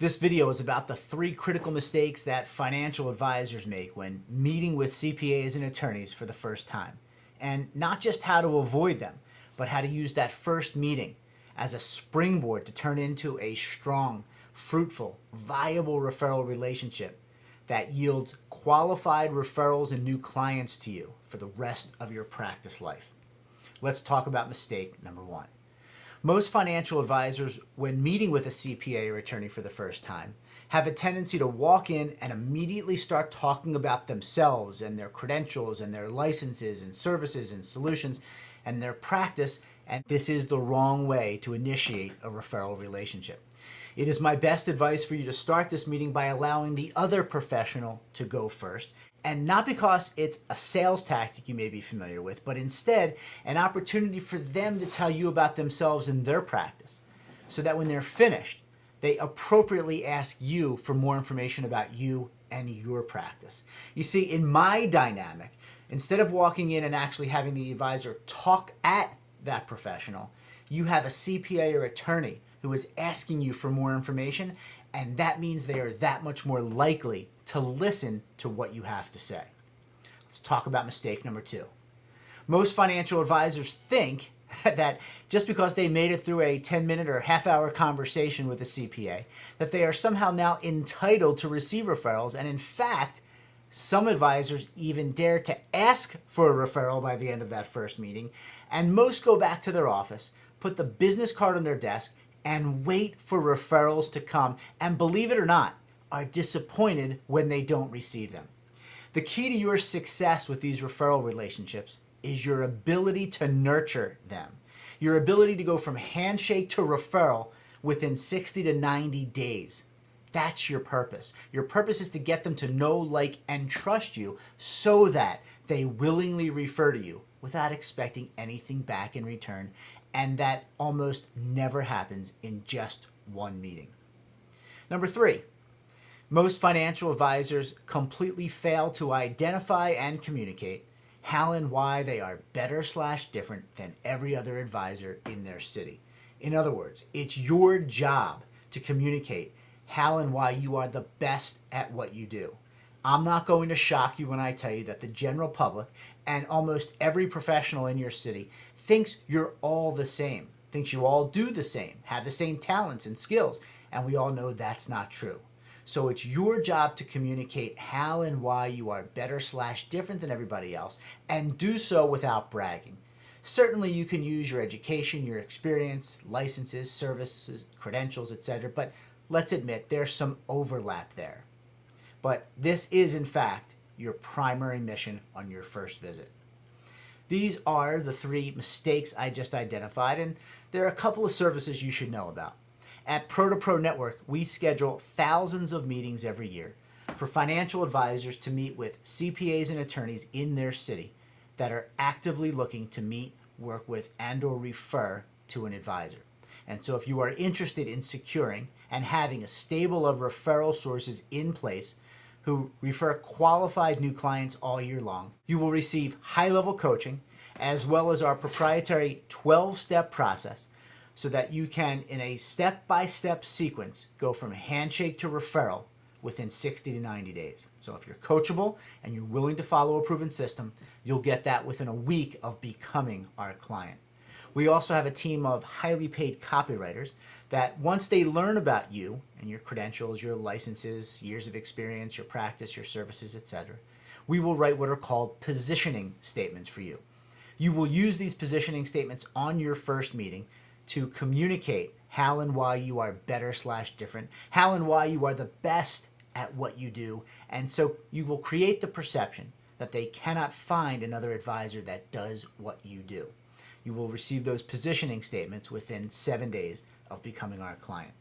This video is about the 3 critical mistakes that financial advisors make when meeting with CPAs and attorneys for the first time. And not just how to avoid them, but how to use that first meeting as a springboard to turn into a strong, fruitful, viable referral relationship that yields qualified referrals and new clients to you for the rest of your practice life. Let's talk about mistake number 1. Most financial advisors, when meeting with a CPA or attorney for the first time, have a tendency to walk in and immediately start talking about themselves and their credentials and their licenses and services and solutions and their practice, and this is the wrong way to initiate a referral relationship. It is my best advice for you to start this meeting by allowing the other professional to go first, and not because it's a sales tactic you may be familiar with, but instead an opportunity for them to tell you about themselves and their practice, so that when they're finished, they appropriately ask you for more information about you and your practice. You see, in my dynamic, instead of walking in and actually having the advisor talk at that professional, you have a CPA or attorney who is asking you for more information, and that means they are that much more likely to listen to what you have to say. Let's talk about mistake number 2. Most financial advisors think that just because they made it through a 10-minute or half-hour conversation with a CPA, that they are somehow now entitled to receive referrals, and in fact, some advisors even dare to ask for a referral by the end of that first meeting, and most go back to their office, put the business card on their desk, and wait for referrals to come, and believe it or not, are disappointed when they don't receive them. The key to your success with these referral relationships is your ability to nurture them, your ability to go from handshake to referral within 60 to 90 days. That's your purpose. Your purpose is to get them to know, like, and trust you so that they willingly refer to you without expecting anything back in return, and that almost never happens in just one meeting. Number 3, most financial advisors completely fail to identify and communicate how and why they are better/different than every other advisor in their city. In other words, it's your job to communicate how and why you are the best at what you do. I'm not going to shock you when I tell you that the general public and almost every professional in your city thinks you're all the same, thinks you all do the same, have the same talents and skills, and we all know that's not true. So it's your job to communicate how and why you are better/different than everybody else, and do so without bragging. Certainly you can use your education, your experience, licenses, services, credentials, etc., but let's admit there's some overlap there. But this is, in fact, your primary mission on your first visit. These are the 3 mistakes I just identified, and there are a couple of services you should know about. At Pro2Pro Network, we schedule thousands of meetings every year for financial advisors to meet with CPAs and attorneys in their city that are actively looking to meet, work with, and or refer to an advisor. And so if you are interested in securing and having a stable of referral sources in place who refer qualified new clients all year long, you will receive high-level coaching as well as our proprietary 12-step process so that you can, in a step-by-step sequence, go from handshake to referral within 60 to 90 days. So if you're coachable and you're willing to follow a proven system, you'll get that within a week of becoming our client. We also have a team of highly paid copywriters that once they learn about you and your credentials, your licenses, years of experience, your practice, your services, etc., we will write what are called positioning statements for you. You will use these positioning statements on your first meeting to communicate how and why you are better/different, how and why you are the best at what you do, and so you will create the perception that they cannot find another advisor that does what you do. You will receive those positioning statements within 7 days of becoming our client.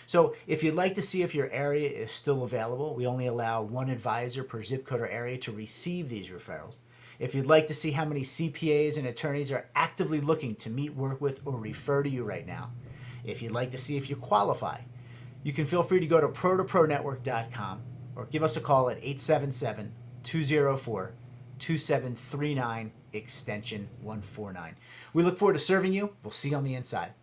So if you'd like to see if your area is still available, we only allow 1 advisor per zip code or area to receive these referrals. If you'd like to see how many CPAs and attorneys are actively looking to meet, work with, or refer to you right now, if you'd like to see if you qualify, you can feel free to go to pro2pronetwork.com or give us a call at 877-204-2739 extension 149. We look forward to serving you. We'll see you on the inside.